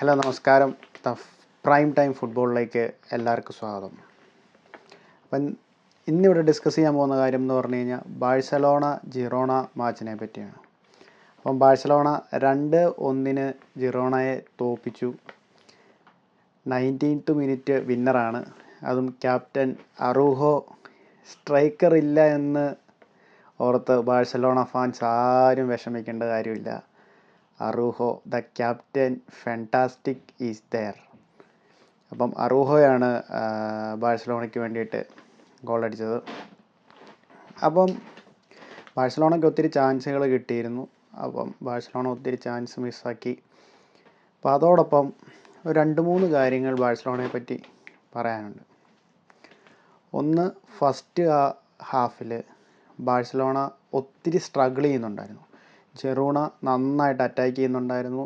Hello നമസ്കാരം. Prime time ഫുട്ബോളിലേക്ക് എല്ലാവർക്കും സ്വാഗതം. അപ്പം ഇന്നിവിടെ ഡിസ്കസ് ചെയ്യാൻ പോകുന്ന കാര്യം എന്ന് പറഞ്ഞു കഴിഞ്ഞാൽ ബാഴ്സലോണ ജിറോണ മാച്ചിനെ പറ്റിയാണ്. അപ്പം ബാഴ്സലോണ 2-1 ജിറോണയെ തോൽപ്പിച്ചു. 19th minute വിന്നറാണ്. അതും ക്യാപ്റ്റൻ അറൂഹോ. സ്ട്രൈക്കർ ഇല്ല എന്ന് ഓർത്ത് ബാഴ്സലോണ ഫാൻസ് ആരും വിഷമിക്കേണ്ട കാര്യമില്ല. Araujo the captain fantastic is there. അപ്പം അറൂഹോയാണ് ബാഴ്സലോണയ്ക്ക് വേണ്ടിയിട്ട് ഗോൾ അടിച്ചത്. അപ്പം ബാഴ്സലോണയ്ക്ക് ഒത്തിരി ചാൻസുകൾ കിട്ടിയിരുന്നു. അപ്പം ബാഴ്സലോണ ഒത്തിരി ചാൻസ് മിസ്സാക്കി. അപ്പോൾ അതോടൊപ്പം 2-3 കാര്യങ്ങൾ ബാഴ്സലോണയെ പറ്റി പറയാനുണ്ട്. ഒന്ന്, ഫസ്റ്റ് ഹാഫിൽ ബാഴ്സലോണ ഒത്തിരി സ്ട്രഗിൾ ചെയ്യുന്നുണ്ടായിരുന്നു. ജിറോണ നന്നായിട്ട് അറ്റാക്ക് ചെയ്യുന്നുണ്ടായിരുന്നു.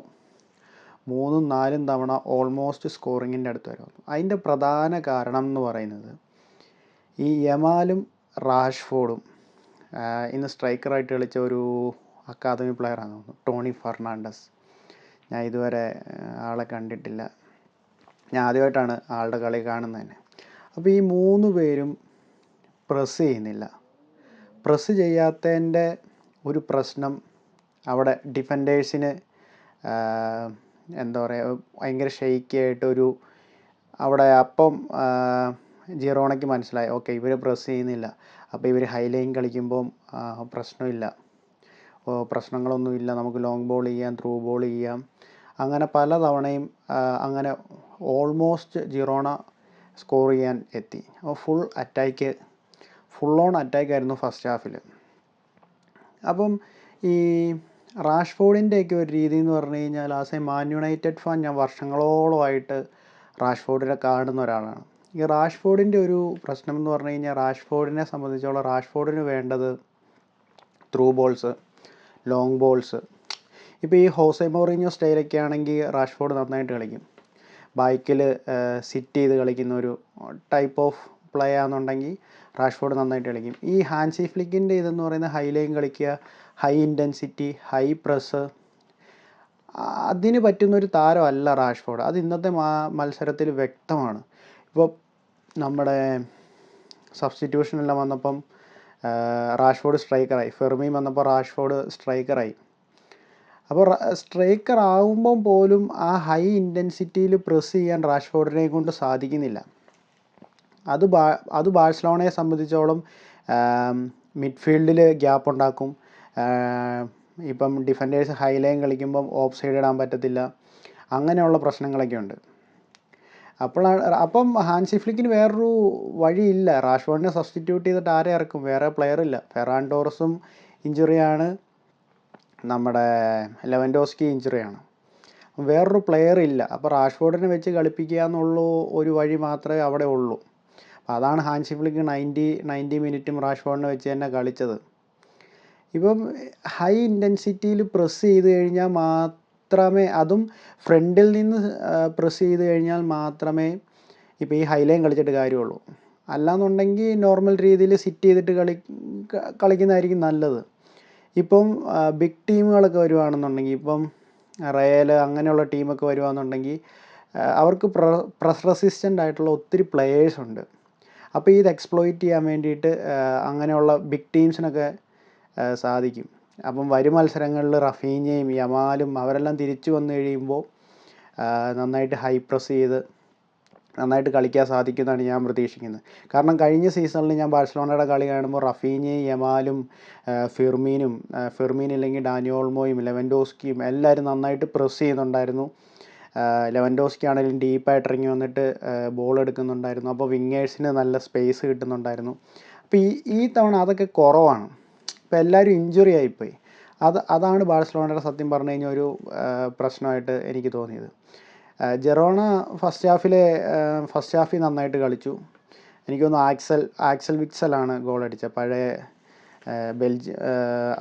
3-4 തവണ ഓൾമോസ്റ്റ് സ്കോറിങ്ങിൻ്റെ അടുത്ത് വരെ വന്നു. അതിൻ്റെ പ്രധാന കാരണം എന്ന് പറയുന്നത് ഈ യമാലും റാഷ്ഫോർഡും ഇന്ന് സ്ട്രൈക്കറായിട്ട് കളിച്ച ഒരു അക്കാദമി പ്ലെയറാണ് തോന്നുന്നു, ടോണി ഫെർണാണ്ടസ്. ഞാൻ ഇതുവരെ ആളെ കണ്ടിട്ടില്ല. ഞാൻ ആദ്യമായിട്ടാണ് ആളുടെ കളി കാണുന്നത് തന്നെ. അപ്പോൾ ഈ 3 പേരും പ്രസ് ചെയ്യുന്നില്ല. പ്രസ് ചെയ്യാത്തതിൻ്റെ ഒരു പ്രശ്നം അവിടെ ഡിഫൻഡേഴ്സിന് എന്താ പറയുക, ഭയങ്കര ഷെയ്ക്കി ആയിട്ടൊരു അവിടെ. അപ്പം ജിറോണയ്ക്ക് മനസ്സിലായി, ഓക്കെ ഇവർ പ്രസ് ചെയ്യുന്നില്ല, അപ്പോൾ ഇവർ ഹൈ ലൈൻ കളിക്കുമ്പം പ്രശ്നമില്ല, പ്രശ്നങ്ങളൊന്നുമില്ല, നമുക്ക് ലോങ് ബോൾ ചെയ്യാം, ത്രൂ ബോൾ ചെയ്യാം. അങ്ങനെ പല തവണയും അങ്ങനെ ഓൾമോസ്റ്റ് ജിറോണ സ്കോർ ചെയ്യാൻ എത്തി. അപ്പോൾ ഫുൾ ഓൺ അറ്റാക്കായിരുന്നു ഫസ്റ്റ് ഹാഫിൽ. അപ്പം ഈ റാഷ്ഫോർഡിൻ്റെയൊക്കെ ഒരു രീതി എന്ന് പറഞ്ഞു കഴിഞ്ഞാൽ, as a Man United fan ഞാൻ വർഷങ്ങളോളമായിട്ട് റാഷ്ഫോർഡിനെ കാണുന്ന ഒരാളാണ്. ഈ റാഷ്ഫോർഡിൻ്റെ ഒരു പ്രശ്നം എന്ന് പറഞ്ഞു കഴിഞ്ഞാൽ, റാഷ്ഫോർഡിനെ സംബന്ധിച്ചോളം റാഷ്ഫോർഡിന് വേണ്ടത് ത്രൂ ബോൾസ്, ലോങ് ബോൾസ്. ഇപ്പോൾ ഈ ഹോസെ മൗറിഞ്ഞോ സ്റ്റൈലൊക്കെ ആണെങ്കിൽ റാഷ്ഫോർഡ് നന്നായിട്ട് കളിക്കും. ബാക്കിൽ സിറ്റ് ചെയ്ത് കളിക്കുന്ന ഒരു ടൈപ്പ് ഓഫ് പ്ലേ ആണെന്നുണ്ടെങ്കിൽ റാഷ്ഫോർഡ് നന്നായിട്ട് കളിക്കും. ഈ ഹാൻസി ഫ്ലിക്കിൻ്റെ ഇതെന്ന് പറയുന്നത് ഹൈ ലൈൻ കളിക്കുക, ഹൈ ഇൻറ്റൻസിറ്റി, ഹൈ പ്രസ്, അതിന് പറ്റുന്നൊരു താരമല്ല റാഷ്ഫോർഡ്. അത് ഇന്നത്തെ മത്സരത്തിൽ വ്യക്തമാണ്. ഇപ്പോൾ നമ്മുടെ സബ്സ്റ്റിറ്റ്യൂഷനെല്ലാം വന്നപ്പം റാഷ്ഫോർഡ് സ്ട്രൈക്കറായി, ഫെർമീൻ വന്നപ്പോൾ റാഷ്ഫോർഡ് സ്ട്രൈക്കറായി. അപ്പോൾ സ്ട്രൈക്കർ ആകുമ്പം പോലും ആ ഹൈ ഇൻറ്റൻസിറ്റിയിൽ പ്രസ് ചെയ്യാൻ റാഷ്ഫോർഡിനെ കൊണ്ട് സാധിക്കുന്നില്ല. അത് ബാഴ്സലോണയെ സംബന്ധിച്ചോളം മിഡ്ഫീൽഡിൽ ഗ്യാപ്പ് ഉണ്ടാക്കും. ഇപ്പം ഡിഫൻഡേഴ്സ് ഹൈ ലൈൻ കളിക്കുമ്പം ഓഫ് സൈഡ് ഇടാൻ പറ്റത്തില്ല. അങ്ങനെയുള്ള പ്രശ്നങ്ങളൊക്കെ ഉണ്ട്. അപ്പം ഹാൻസി ഫ്ലിക്കിന് വേറൊരു വഴിയില്ല. റാഷ്ഫോർഡിനെ സബ്സ്റ്റിറ്റ്യൂട്ട് ചെയ്തിട്ട് ആരെ ഇറക്കും? വേറെ പ്ലെയർ ഇല്ല. ഫെറാൻ ടോറസും ഇഞ്ചുറിയാണ്, നമ്മുടെ ലെവൻഡോസ്കി ഇഞ്ചുറിയാണ്. വേറൊരു പ്ലെയർ ഇല്ല. അപ്പോൾ റാഷ്ഫോർഡിനെ വെച്ച് കളിപ്പിക്കുക എന്നുള്ള ഒരു വഴി മാത്രമേ അവിടെ ഉള്ളൂ. അതാണ് ഹാൻസി ഫ്ലിക്ക് 90 മിനിറ്റും റാഷ്ഫോർഡിനെ വെച്ച് തന്നെ കളിച്ചത്. ഇപ്പം ഹൈ ഇൻറ്റൻസിറ്റിയിൽ പ്രസ് ചെയ്ത് കഴിഞ്ഞാൽ മാത്രമേ, അതും ഫ്രണ്ടിൽ നിന്ന് പ്രസ് ചെയ്ത് കഴിഞ്ഞാൽ മാത്രമേ ഇപ്പോൾ ഈ ഹൈ ലൈൻ കളിച്ചിട്ട് കാര്യമുള്ളൂ. അല്ലാന്നുണ്ടെങ്കിൽ നോർമൽ രീതിയിൽ സിറ്റ് ചെയ്തിട്ട് കളിക്കുന്നതായിരിക്കും നല്ലത്. ഇപ്പം ബിഗ് ടീമുകളൊക്കെ വരുവാണെന്നുണ്ടെങ്കിൽ, ഇപ്പം റയൽ അങ്ങനെയുള്ള ടീമൊക്കെ വരുവാണെന്നുണ്ടെങ്കിൽ അവർക്ക് പ്രസ് റെസിസ്റ്റൻ്റ് ആയിട്ടുള്ള ഒത്തിരി പ്ലെയേഴ്സ് ഉണ്ട്. അപ്പോൾ ഇത് എക്സ്പ്ലോയിറ്റ് ചെയ്യാൻ വേണ്ടിയിട്ട് അങ്ങനെയുള്ള ബിഗ് ടീംസിനൊക്കെ സാധിക്കും. അപ്പം വരും മത്സരങ്ങളിൽ റഫീഞ്ഞയും യമാലും അവരെല്ലാം തിരിച്ചു വന്നു കഴിയുമ്പോൾ നന്നായിട്ട് ഹൈ പ്രസ് ചെയ്ത് നന്നായിട്ട് കളിക്കാൻ സാധിക്കുമെന്നാണ് ഞാൻ പ്രതീക്ഷിക്കുന്നത്. കാരണം കഴിഞ്ഞ സീസണിൽ ഞാൻ ബാഴ്സലോണയുടെ കളി കാണുമ്പോൾ റഫീഞ്ഞയും യമാലും ഫെർമീൻ ഇല്ലെങ്കിൽ ഡാനി ഓൾമോയും ലെവൻഡോസ്കിയും എല്ലാവരും നന്നായിട്ട് പ്രസ് ചെയ്യുന്നുണ്ടായിരുന്നു. ലെവൻഡോസ്കി ആണെങ്കിലും ഡീപ്പായിട്ട് ഇറങ്ങി വന്നിട്ട് ബോൾ എടുക്കുന്നുണ്ടായിരുന്നു. അപ്പോൾ വിങ്ങേഴ്സിന് നല്ല സ്പേസ് കിട്ടുന്നുണ്ടായിരുന്നു. അപ്പോൾ ഈ തവണ അതൊക്കെ കുറവാണ്. ഇപ്പോൾ എല്ലാവരും ഇഞ്ചുറി ആയിപ്പോയി. അതാണ് ബാഴ്സലോണയുടെ സത്യം പറഞ്ഞു കഴിഞ്ഞാൽ ഒരു പ്രശ്നമായിട്ട് എനിക്ക് തോന്നിയത്. ജെറോണ ഫസ്റ്റ് ഹാഫിൽ നന്നായിട്ട് കളിച്ചു. എനിക്ക് തോന്നുന്നു ആക്സൽ വിറ്റ്സലാണ് ഗോൾ അടിച്ചത്. പഴയ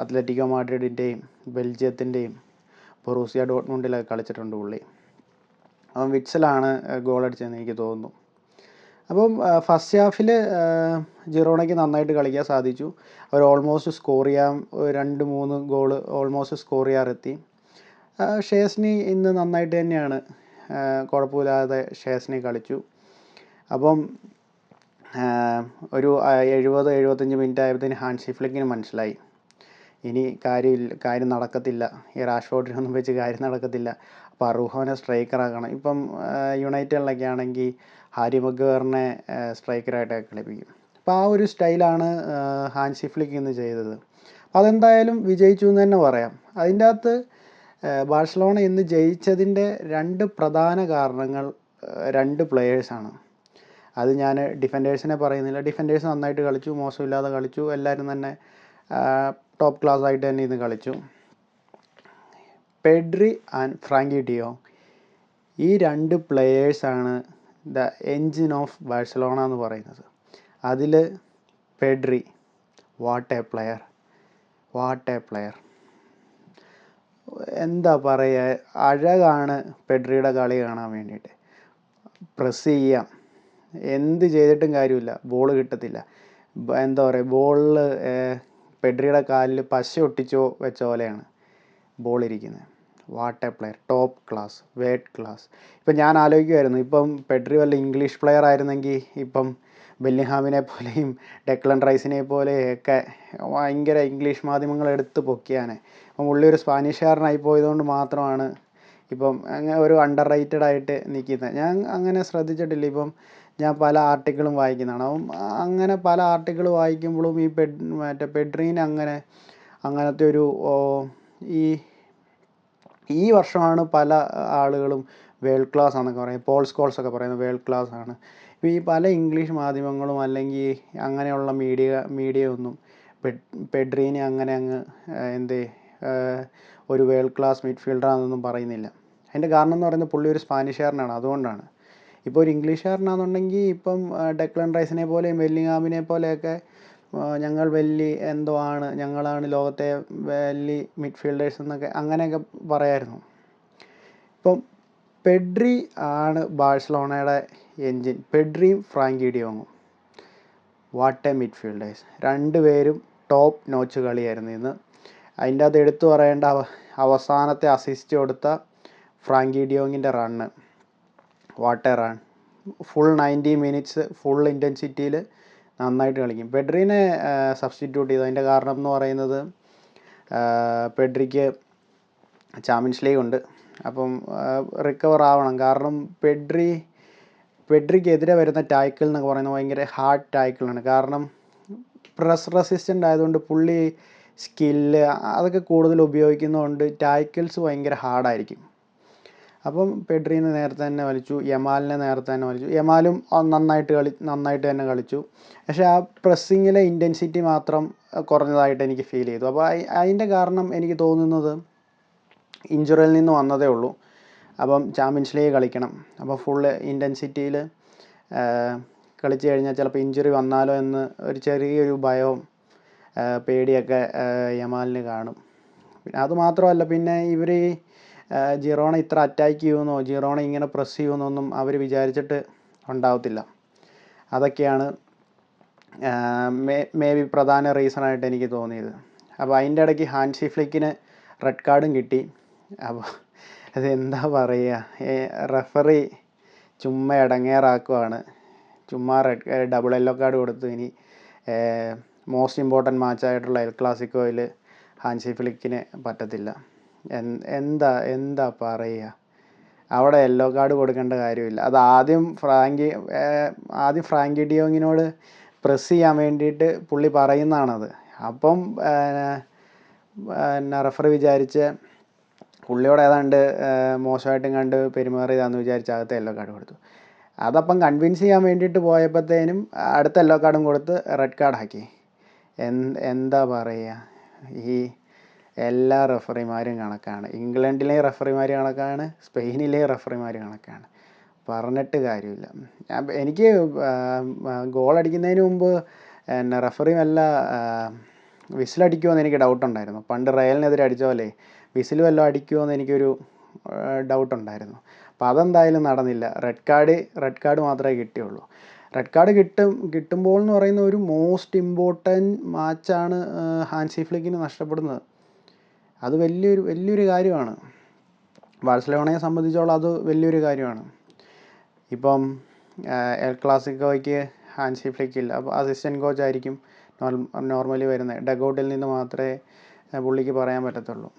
അത്ലറ്റിക്കോ മാഡ്രിഡിൻ്റെയും ബെൽജിയത്തിൻ്റെയും ബൊറൂസിയ ഡോട്ട്മുണ്ടിലൊക്കെ കളിച്ചിട്ടുണ്ട് പുള്ളി. അപ്പം വിറ്റ്സലാണ് ഗോൾ അടിച്ചതെന്ന് എനിക്ക് തോന്നുന്നു. അപ്പം ഫസ്റ്റ് ഹാഫിൽ ജിറോണയ്ക്ക് നന്നായിട്ട് കളിക്കാൻ സാധിച്ചു. അവർ ഓൾമോസ്റ്റ് സ്കോർ ചെയ്യാൻ 2-3 ഗോള് ഓൾമോസ്റ്റ് സ്കോർ ചെയ്യാറെത്തി. ഷേസ്നി ഇന്ന് നന്നായിട്ട് തന്നെയാണ് കുഴപ്പമില്ലാതെ ഷേസ്നി കളിച്ചു. അപ്പം ഒരു 70-75 മിനിറ്റ് ആയപ്പോഴത്തേന് ഹാൻസി ഫ്ലിക്കിന് മനസ്സിലായി ഇനി കാര്യം നടക്കത്തില്ല, ഈ റാഷ്ഫോർഡിനൊന്നും വെച്ച് കാര്യം നടക്കത്തില്ല. അപ്പോൾ അറൂഹോനെ സ്ട്രൈക്കറാക്കണം. ഇപ്പം യുണൈറ്റഡിലൊക്കെ ആണെങ്കിൽ ഹാരി മഗ്വയറിനെ സ്ട്രൈക്കറായിട്ടൊക്കെ കളിപ്പിക്കും. അപ്പോൾ ആ ഒരു സ്റ്റൈലാണ് ഹാൻസി ഫ്ലിക്ക് ഇന്ന് ചെയ്തത്. അതെന്തായാലും വിജയിച്ചു എന്ന് തന്നെ പറയാം. അതിൻ്റെ അകത്ത് ബാഴ്സലോണ ഇന്ന് ജയിച്ചതിൻ്റെ 2 പ്രധാന കാരണങ്ങൾ 2 പ്ലെയേഴ്സാണ്. അത് ഞാൻ ഡിഫൻഡേഴ്സിനെ പറയുന്നില്ല. ഡിഫൻഡേഴ്സ് നന്നായിട്ട് കളിച്ചു, മോശമില്ലാതെ കളിച്ചു. എല്ലാവരും തന്നെ ടോപ്പ് ക്ലാസ് ആയിട്ട് തന്നെ ഇന്ന് കളിച്ചു. പെഡ്രി ആൻഡ് ഫ്രാങ്കി ഡിയോങ്, ഈ 2 പ്ലെയേഴ്സാണ് ദ എൻജിൻ ഓഫ് ബാഴ്സലോണ എന്ന് പറയുന്നത്. അതിൽ പെഡ്രി, വാട്ട് എ പ്ലെയർ. എന്താ പറയുക, അഴകാണ് പെഡ്രിയുടെ കളി കാണാൻ വേണ്ടിയിട്ട്. പ്രസ് ചെയ്യാം, എന്ത് ചെയ്തിട്ടും കാര്യമില്ല, ബോൾ കിട്ടത്തില്ല. എന്താ പറയുക, ബോളിൽ പെഡ്രിയുടെ കാലിൽ പശ ഒട്ടിച്ചോ വെച്ച പോലെയാണ് ബോൾ ഇരിക്കുന്നത്. What A player, top class, word class. ഇപ്പം ഞാൻ ആലോചിക്കുമായിരുന്നു, ഇപ്പം പെഡ്രി വല്ല ഇംഗ്ലീഷ് പ്ലെയർ ആയിരുന്നെങ്കിൽ ഇപ്പം ബെല്ലിംഗ്ഹാമിനെ പോലെയും ഡെക്ലൻ റൈസിനെ പോലെയൊക്കെ ഭയങ്കര ഇംഗ്ലീഷ് മാധ്യമങ്ങൾ എടുത്ത് പൊക്കിയാനെ. അപ്പം പുള്ളി ഒരു സ്പാനിഷുകാരനായി പോയതുകൊണ്ട് മാത്രമാണ് ഇപ്പം അങ്ങനെ ഒരു അണ്ടർ റേറ്റഡ് ആയിട്ട് നിൽക്കുന്നത്. ഞാൻ അങ്ങനെ ശ്രദ്ധിച്ചിട്ടില്ല. ഇപ്പം ഞാൻ പല ആർട്ടിക്കിളും വായിക്കുന്നതാണ്. അപ്പം അങ്ങനെ പല ആർട്ടിക്കിൾ വായിക്കുമ്പോഴും ഈ പെഡ്രീനെ അങ്ങനത്തെ ഒരു ഈ വർഷമാണ് പല ആളുകളും വേൾഡ് ക്ലാസ് ആണെന്നൊക്കെ പറയുന്നത്. പോൾ സ്കോൾസ് ഒക്കെ പറയുന്നത് വേൾഡ് ക്ലാസ് ആണ്. ഇപ്പോൾ ഈ പല ഇംഗ്ലീഷ് മാധ്യമങ്ങളും അല്ലെങ്കിൽ അങ്ങനെയുള്ള മീഡിയ ഒന്നും പെഡ്രീനെ അങ്ങനെ ഒരു വേൾഡ് ക്ലാസ് മിഡ്ഫീൽഡറാണെന്നൊന്നും പറയുന്നില്ല. അതിൻ്റെ കാരണം എന്ന് പറയുന്നത് പുള്ളി ഒരു സ്പാനിഷുകാരനാണ്, അതുകൊണ്ടാണ്. ഇപ്പോൾ ഒരു ഇംഗ്ലീഷുകാരനാണെന്നുണ്ടെങ്കിൽ ഇപ്പം ഡെക്ലൻ റൈസിനെ പോലെയും ബെല്ലിംഗ്ഹാമിനെ പോലെയൊക്കെ ഞങ്ങൾ ഞങ്ങളാണ് ലോകത്തെ വലിയ മിഡ്ഫീൽഡേഴ്സ് എന്നൊക്കെ അങ്ങനെയൊക്കെ പറയായിരുന്നു. ഇപ്പം പെഡ്രി ആണ് ബാഴ്സലോണയുടെ എൻജിൻ. പെഡ്രിയും ഫ്രാങ്കി ഡിയോങ്ങും, വാട്ട് എ മിഡ്ഫീൽഡേഴ്സ്. 2 പേരും ടോപ്പ് നോച്ച് കളിയായിരുന്നു ഇന്ന്. അതിൻ്റെ അത് എടുത്തു പറയേണ്ട അവസാനത്തെ അസിസ്റ്റ് കൊടുത്ത ഫ്രാങ്കി ഡിയോങ്ങിൻ്റെ run, what a run. Full 90 minutes full ഇൻറ്റൻസിറ്റിയിൽ നന്നായിട്ട് കളിക്കും. പെഡ്രീനെ സബ്സ്റ്റിറ്റ്യൂട്ട് ചെയ്തു. അതിൻ്റെ കാരണം എന്ന് പറയുന്നത് പെഡ്രിക്ക് ചാമ്പ്യൻസ് ലീഗ് ഉണ്ട്. അപ്പം റിക്കവർ ആവണം. കാരണം പെഡ്രിക്കെതിരെ വരുന്ന ടാക്കിൾ എന്നൊക്കെ പറയുന്നത് ഭയങ്കര ഹാർഡ് ടാക്കിളാണ്. കാരണം പ്രസ് റെസിസ്റ്റൻ്റ് ആയതുകൊണ്ട് പുള്ളി സ്കില്ല് അതൊക്കെ കൂടുതൽ ഉപയോഗിക്കുന്നതുകൊണ്ട് ടാക്കിൾസ് ഭയങ്കര ഹാർഡായിരിക്കും. അപ്പം പെഡ്രീനെ നേരത്തെ തന്നെ വലിച്ചു, യമാലിനെ നേരത്തെ തന്നെ വലിച്ചു. യമാലും നന്നായിട്ട് തന്നെ കളിച്ചു. പക്ഷേ ആ പ്രസ്സിങ്ങിലെ ഇൻറ്റൻസിറ്റി മാത്രം കുറഞ്ഞതായിട്ട് എനിക്ക് ഫീൽ ചെയ്തു. അപ്പോൾ അതിൻ്റെ കാരണം എനിക്ക് തോന്നുന്നത് ഇഞ്ചുറിയിൽ നിന്ന് വന്നതേ ഉള്ളൂ. അപ്പം ചാമ്പ്യൻസ് ലീഗ് കളിക്കണം. അപ്പോൾ ഫുൾ ഇൻറ്റൻസിറ്റിയിൽ കളിച്ചു കഴിഞ്ഞാൽ ചിലപ്പോൾ ഇഞ്ചുറി വന്നാലോ എന്ന് ഒരു ചെറിയൊരു ഭയവും പേടിയൊക്കെ യമാലിന് കാണും. പിന്നെ അതുമാത്രമല്ല, പിന്നെ ഇവർ ജിറോണ ഇത്ര അറ്റാക്ക് ചെയ്യുമെന്നോ ജിറോണ ഇങ്ങനെ പ്രസ് ചെയ്യുമെന്നൊന്നും അവർ വിചാരിച്ചിട്ട് ഉണ്ടാവത്തില്ല. അതൊക്കെയാണ് മേ ബി പ്രധാന റീസണായിട്ട് എനിക്ക് തോന്നിയത്. അപ്പോൾ അതിൻ്റെ ഇടയ്ക്ക് ഹാൻസി ഫ്ലിക്കിന് റെഡ് കാർഡും കിട്ടി. അപ്പോൾ അതെന്താ പറയുക, റെഫറി ചുമ്മാ ഇടങ്ങേറാക്കുവാണ്. ചുമ്മാ ഡബിൾ യെല്ലോ കാർഡ് കൊടുത്തു. ഇനി മോസ്റ്റ് ഇമ്പോർട്ടൻറ്റ് മാച്ചായിട്ടുള്ള എൽ ക്ലാസിക്കോയിൽ ഹാൻസി ഫ്ലിക്കിന് പറ്റത്തില്ല. എന്താ പറയുക, അവിടെ യെല്ലോ കാർഡ് കൊടുക്കേണ്ട കാര്യമില്ല. അത് ആദ്യം ഫ്രാങ്കി ഡിയോങ്ങിനോട് പ്രസ് ചെയ്യാൻ വേണ്ടിയിട്ട് പുള്ളി പറയുന്നതാണത്. അപ്പം റെഫറി വിചാരിച്ച് പുള്ളിയോട് ഏതാണ്ട് മോശമായിട്ടും കണ്ട് പെരുമാറിയതാണെന്ന് വിചാരിച്ച് അകത്ത് യെല്ലോ കാർഡ് കൊടുത്തു. അതപ്പം കൺവിൻസ് ചെയ്യാൻ വേണ്ടിയിട്ട് പോയപ്പോഴത്തേനും അടുത്ത യെല്ലോ കാർഡും കൊടുത്ത് റെഡ് കാർഡാക്കി. എന്താ പറയുക, ഈ എല്ലാ റെഫറിമാരും കണക്കാണ്. ഇംഗ്ലണ്ടിലെ റെഫറിമാർ കണക്കാണ്, സ്പെയിനിലെ റെഫറിമാർ കണക്കാണ്. പറഞ്ഞിട്ട് കാര്യമില്ല. എനിക്ക് ഗോൾ അടിക്കുന്നതിന് മുമ്പ് റെഫറി വല്ല വിസിലടിക്കുമോ എന്ന് എനിക്ക് ഡൗട്ടുണ്ടായിരുന്നു. പണ്ട് റയലിനെതിരെ അടിച്ച പോലെ വിസിൽ വല്ലതും അടിക്കുമോ എന്ന് എനിക്കൊരു ഡൗട്ടുണ്ടായിരുന്നു. അപ്പോൾ അതെന്തായാലും നടന്നില്ല. റെഡ് കാർഡ് മാത്രമേ കിട്ടിയുള്ളൂ. റെഡ് കാർഡ് കിട്ടുമ്പോൾ എന്ന് പറയുന്ന ഒരു മോസ്റ്റ് ഇമ്പോർട്ടൻറ്റ് മാച്ചാണ് ഹാൻസി ഫ്ലിക്കിന് നഷ്ടപ്പെടുന്നത്. അത് വലിയൊരു കാര്യമാണ്. ബാഴ്സലോണയെ സംബന്ധിച്ചോളം അത് വലിയൊരു കാര്യമാണ്. ഇപ്പം എൽ ക്ലാസിക്കോയ്ക്ക് ഹാൻസി ഫ്ലിക്ക് ഇല്ല. അപ്പോൾ അസിസ്റ്റൻറ്റ് കോച്ചായിരിക്കും നോർമലി വരുന്നത്. ഡഗൗട്ടിൽ നിന്ന് മാത്രമേ പുള്ളിക്ക് പറയാൻ പറ്റത്തുള്ളൂ.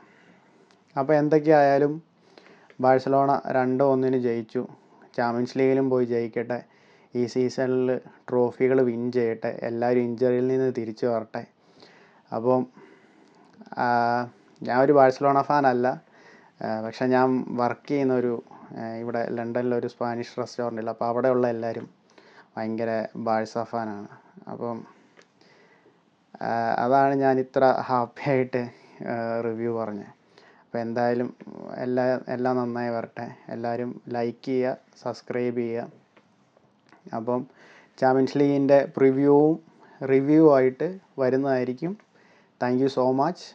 അപ്പോൾ എന്തൊക്കെയായാലും ബാഴ്സലോണ 2-1 ജയിച്ചു. ചാമ്പ്യൻസ് ലീഗിലും പോയി ജയിക്കട്ടെ. ഈ സീസണിൽ ട്രോഫികൾ വിൻ ചെയ്യട്ടെ. എല്ലാവരും ഇഞ്ചറിയിൽ നിന്ന് തിരിച്ചു വരട്ടെ. അപ്പം ഞാൻ ഒരു ബാഴ്സലോണ ഫാനല്ല. പക്ഷെ ഞാൻ വർക്ക് ചെയ്യുന്നൊരു ഇവിടെ ലണ്ടനിലൊരു സ്പാനിഷ് റെസ്റ്റോറൻറ്റിൽ. അപ്പോൾ അവിടെയുള്ള എല്ലാവരും ഭയങ്കര ബാഴ്സ ഫാനാണ്. അപ്പം അതാണ് ഞാൻ ഇത്ര ഹാപ്പി ആയിട്ട് റിവ്യൂ പറഞ്ഞത്. അപ്പോൾ എന്തായാലും എല്ലാം നന്നായി വരട്ടെ. എല്ലാവരും ലൈക്ക് ചെയ്യുക, സബ്സ്ക്രൈബ് ചെയ്യുക. അപ്പം ചാമ്പ്യൻസ് ലീഗിൻ്റെ റിവ്യൂ ആയിട്ട് വരുന്നതായിരിക്കും. Thank you so much.